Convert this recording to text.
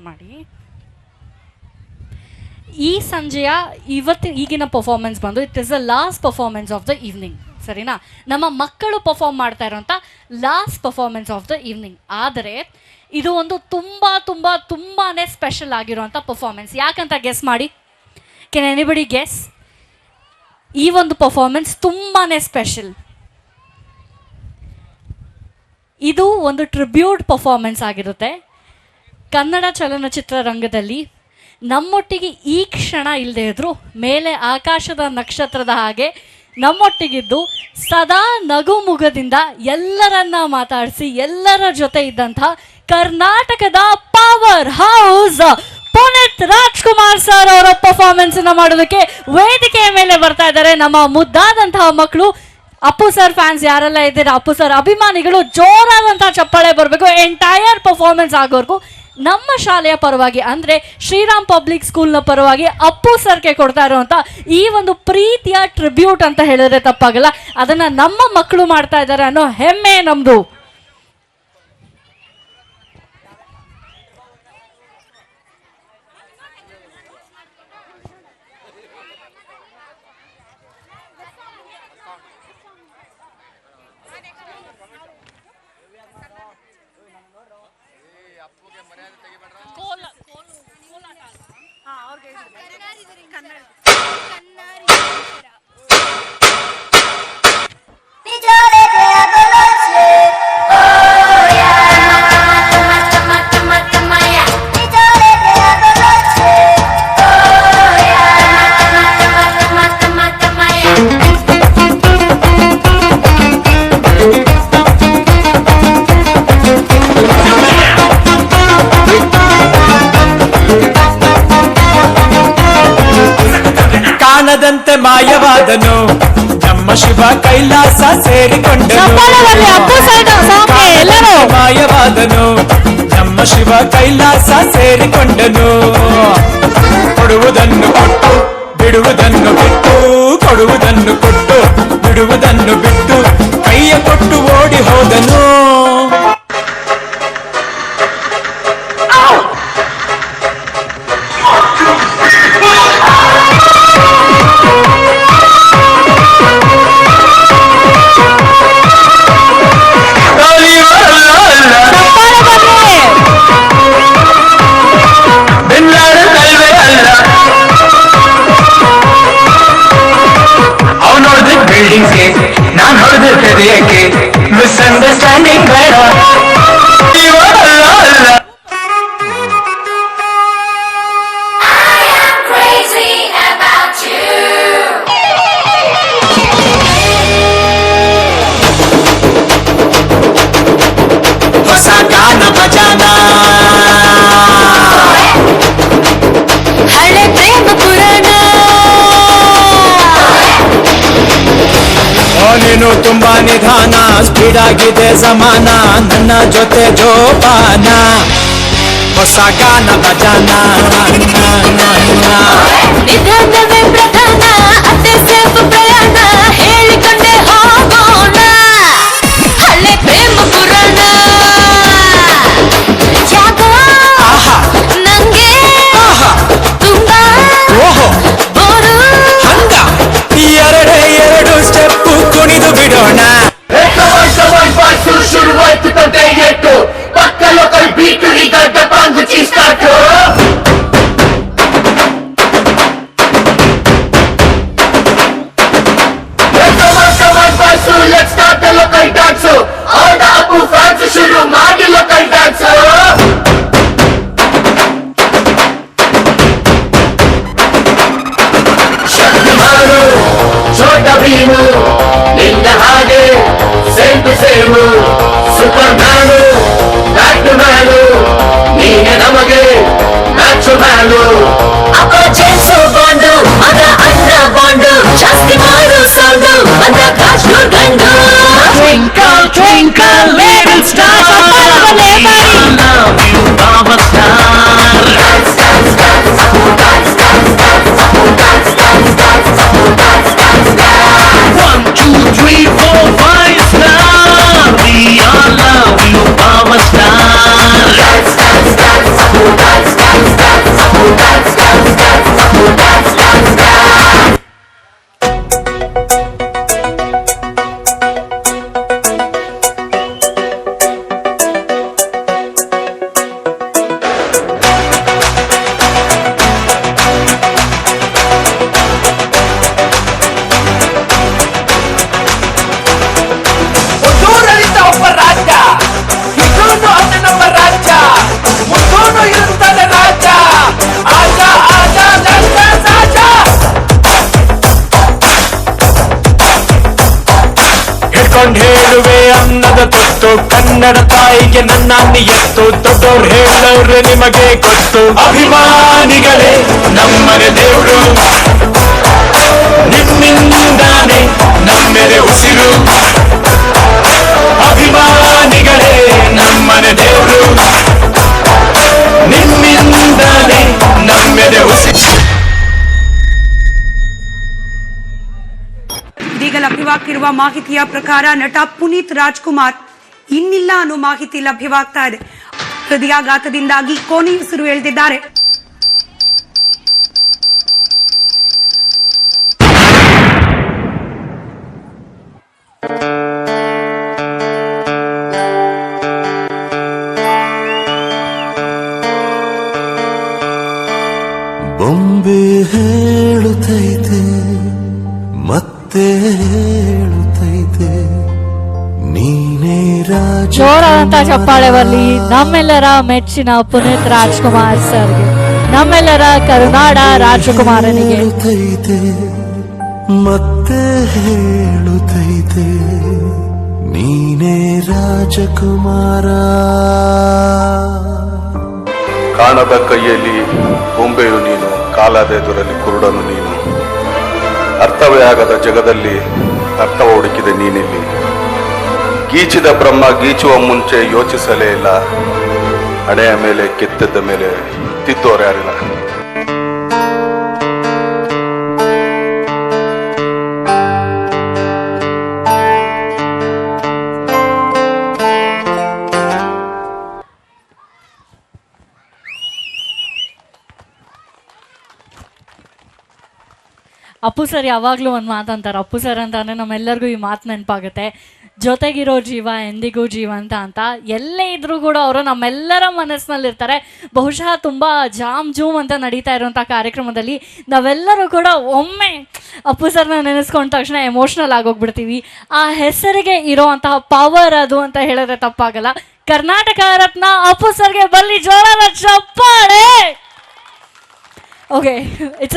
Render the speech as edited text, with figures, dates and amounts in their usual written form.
ಮಾಡಿ. ಈ ಸಂಜೆಯ ಈಗಿನ ಪರ್ಫಾರ್ಮೆನ್ಸ್ ಬಂದು it is the last performance of the evening, ಸರಿನಾ? ನಮ್ಮ ಮಕ್ಕಳು ಪರ್ಫಾರ್ಮ್ ಮಾಡ್ತಾ ಇರೋಂಥ last performance of the evening. ಆದರೆ ಇದು ಒಂದು ತುಂಬಾ ಸ್ಪೆಷಲ್ ಆಗಿರುವಂಥ ಪರ್ಫಾರ್ಮೆನ್ಸ್. ಯಾಕಂತ ಗೆಸ್ ಮಾಡಿ. Ken anybody guess? ಈ ಒಂದು ಪರ್ಫಾರ್ಮೆನ್ಸ್ ತುಂಬಾ ಸ್ಪೆಷಲ್. ಇದು ಒಂದು ಟ್ರಿಬ್ಯೂಟ್ ಪರ್ಫಾರ್ಮೆನ್ಸ್ ಆಗಿರುತ್ತೆ. ಕನ್ನಡ ಚಲನಚಿತ್ರರಂಗದಲ್ಲಿ ನಮ್ಮೊಟ್ಟಿಗೆ ಈ ಕ್ಷಣ ಇಲ್ಲದೆ ಇದ್ರು ಮೇಲೆ ಆಕಾಶದ ನಕ್ಷತ್ರದ ಹಾಗೆ ನಮ್ಮೊಟ್ಟಿಗಿದ್ದು ಸದಾ ನಗುಮುಗದಿಂದ ಎಲ್ಲರನ್ನ ಮಾತಾಡಿಸಿ ಎಲ್ಲರ ಜೊತೆ ಇದ್ದಂತಹ ಕರ್ನಾಟಕದ power house Puneeth Rajkumar sir ಅವರ ಪರ್ಫಾರ್ಮೆನ್ಸ್ ಮಾಡೋದಕ್ಕೆ ವೇದಿಕೆಯ ಮೇಲೆ ಬರ್ತಾ ಇದ್ದಾರೆ ನಮ್ಮ ಮುದ್ದಾದಂತಹ ಮಕ್ಕಳು. ಅಪ್ಪು ಸರ್ ಫ್ಯಾನ್ಸ್ ಯಾರೆಲ್ಲ ಇದ್ದೀರಾ, ಅಪ್ಪು ಸರ್ ಅಭಿಮಾನಿಗಳು, ಜೋರಾದಂತಹ ಚಪ್ಪಾಳೆ ಬರಬೇಕು. ಎಂಟೈರ್ ಪರ್ಫಾರ್ಮೆನ್ಸ್ ಆಗೋರ್ಗೂ ನಮ್ಮ ಶಾಲೆಯ ಪರವಾಗಿ ಅಂದರೆ ಶ್ರೀರಾಮ್ ಪಬ್ಲಿಕ್ ಸ್ಕೂಲ್ನ ಪರವಾಗಿ ಅಪ್ಪು ಸರ್ಗೆ ಕೊಡ್ತಾ ಇರುವಂಥ ಈ ಒಂದು ಪ್ರೀತಿಯ ಟ್ರಿಬ್ಯೂಟ್ ಅಂತ ಹೇಳಿದ್ರೆ ತಪ್ಪಾಗಲ್ಲ. ಅದನ್ನು ನಮ್ಮ ಮಕ್ಕಳು ಮಾಡ್ತಾ ಇದ್ದಾರೆ ಅನ್ನೋ ಹೆಮ್ಮೆ ನಮ್ಮದು. ಕಾಣದಂತೆ ಮಾಯವಾದನು ನಮ್ಮ ಶಿವ ಕೈಲಾಸ ಸೇರಿಕೊಂಡನು. ಮಾಯವಾದನು ನಮ್ಮ ಶಿವ ಕೈಲಾಸ ಸೇರಿಕೊಂಡನು. ಕೊಡುವುದನ್ನು ಕೊಟ್ಟು ಬಿಡುವುದನ್ನು ಬಿಟ್ಟು, ಕೊಡುವುದನ್ನು ಕೊಟ್ಟು ಬಿಡುವುದನ್ನು ಬಿಟ್ಟು ಕೈಯ ಕೊಟ್ಟು ಓಡಿ ಹೋದನು. ನಾನು ಹೊಡೆದ ಹೃದಯಕ್ಕೆ ಮಿಸ್ಅಂಡರ್ಸ್ಟ್ಯಾಂಡಿಂಗ್ ಬೇಡ. ಹೊಸ ಗಾನ ಭಜನ ಹಳೆ ಪ್ರೇಮ ಪುರಾಣ. ನೀನು ತುಂಬಾ ನಿಧಾನ, ಸ್ಪೀಡ್ ಆಗಿದೆ ಸಮಾನ, ನನ್ನ ಜೊತೆ ಜೋಪಾನ. ಹೊಸ ಗಾನ ಭಜನ ನಿಧಾನವೇ ಪ್ರಧಾನ, ಅದೇ ಸೇಫ್ ಪ್ರಯಾಣ, ಹೇಳಿಕೊಂಡೆ ಹೋಗೋಣ ಹಳೆ ಪ್ರೇಮ ಪುರಾಣ. ಯಾಕೋ ನಂಗೆ ತುಂಬಾ ಬೋರು. ಹಂಗ ಎರಡೇ ಎರಡು ಸ್ಟೆಪ್ಪು ಕುಣಿದು ಬಿಡೋಣ. ಶುರುವಾಯ್ತು ತಂದೆ ಏಟು ಪಕ್ಕ ಲೋಕಲ್ ಬೀಟು ಈಗ ಡಬ್ಬಾಂಗು ಚೀಸ್ಟಾಟು. ಕನ್ನಡ ತಾಯಿಗೆ ನನ್ನ ನಿಯತ್ತು. ದೊಡ್ಡವ್ರು ಹೇಳೋರು ನಿಮಗೆ ಗೊತ್ತು. ಅಭಿಮಾನಿಗಳೇ ನಮ್ಮನೆ ದೇವ್ರು, ನಿಮ್ಮಿಂದಾನೆ ನಮ್ಮೆದೆ ಉಸಿರು. ಅಭಿಮಾನಿಗಳೇ ನಮ್ಮನೆ ದೇವ್ರು, ನಿಮ್ಮಿಂದಾನೆ ನಮ್ಮೆದೆ ಉಸಿರು. ಇದೀಗ ಲಭ್ಯವಾಗ್ತಿರುವ ಮಾಹಿತಿಯ ಪ್ರಕಾರ ನಟ ಪುನೀತ್ ರಾಜ್ಕುಮಾರ್ ಇನ್ನಿಲ್ಲ ಅನ್ನೋ ಮಾಹಿತಿ ಲಭ್ಯವಾಗ್ತಾ ಇದೆ. ಹೃದಯಾಘಾತದಿಂದಾಗಿ ಕೊನೆಯುಸಿರು ಎಳೆದಿದ್ದಾರೆ. ಬೊಂಬೆ ಹೇಳುತ್ತೈತೆ ಮತ್ತೆ ಹೇಳುತ್ತೈತೆ ನೀನೇ ರಾಜ. ಜೋರಾದಂತ ಚಪ್ಪಾಳೆ ಬರಲಿ ನಮ್ಮೆಲ್ಲರ ಮೆಚ್ಚಿನ ಪುನೀತ್ ರಾಜ್ಕುಮಾರ್ ಸರ್ಗೆ, ನಮ್ಮೆಲ್ಲರ ಕರುನಾಡ ರಾಜಕುಮಾರನಿಗೆ. ಹೇಳುತ್ತೈತೆ ಮತ್ತೆ ಹೇಳುತ್ತೈತೆ ನೀನೇ ರಾಜಕುಮಾರ. ಕಾಣದ ಕೈಯಲ್ಲಿ ಬೊಂಬೆಯು ನೀನು, ಕಾಲದೆದುರಲ್ಲಿ ಕುರುಡನು ನೀನು. ಅರ್ಥವೇ ಆಗದ ಜಗದಲ್ಲಿ ಅರ್ಥವ ಹುಡುಕಿದೆ ನೀನಿಲ್ಲಿ. ಗೀಚಿದ ಬ್ರಹ್ಮ ಗೀಚುವ ಮುಂಚೆ ಯೋಚಿಸಲೇ ಇಲ್ಲ. ಹಣೆಯ ಮೇಲೆ ಕೆತ್ತಿದ್ದ ಮೇಲೆ ತಿದ್ದೋರು ಯಾರಿಲ್ಲ. ಅಪ್ಪು ಸರ್ ಯಾವಾಗಲೂ ಒಂದು ಮಾತಂತಾರೆ. ಅಪ್ಪು ಸರ್ ಅಂತಾನೆ ನಮ್ಮೆಲ್ಲರಿಗೂ ಈ ಮಾತು ನೆನಪಾಗುತ್ತೆ, ಜೊತೆಗಿರೋ ಜೀವ ಎಂದಿಗೂ ಜೀವಂತ ಅಂತ. ಎಲ್ಲೇ ಇದ್ರೂ ಕೂಡ ಅವರು ನಮ್ಮೆಲ್ಲರ ಮನಸ್ಸಿನಲ್ಲಿರ್ತಾರೆ. ಬಹುಶಃ ತುಂಬ ಜಾಮ್ ಜೂಮ್ ಅಂತ ನಡೀತಾ ಇರುವಂಥ ಕಾರ್ಯಕ್ರಮದಲ್ಲಿ ನಾವೆಲ್ಲರೂ ಕೂಡ ಒಮ್ಮೆ ಅಪ್ಪು ಸರ್ನ ನೆನೆಸ್ಕೊಂಡ ತಕ್ಷಣ ಎಮೋಷ್ನಲ್ ಆಗೋಗ್ಬಿಡ್ತೀವಿ. ಆ ಹೆಸರಿಗೆ ಇರೋವಂತಹ ಪವರ್ ಅದು ಅಂತ ಹೇಳಿದ್ರೆ ತಪ್ಪಾಗಲ್ಲ. ಕರ್ನಾಟಕ ರತ್ನ ಅಪ್ಪು ಸರ್ಗೆ ಬಲ್ಲಿ ಜೋರಾದ ಚಪ್ಪಾಳೆ. Okay, it's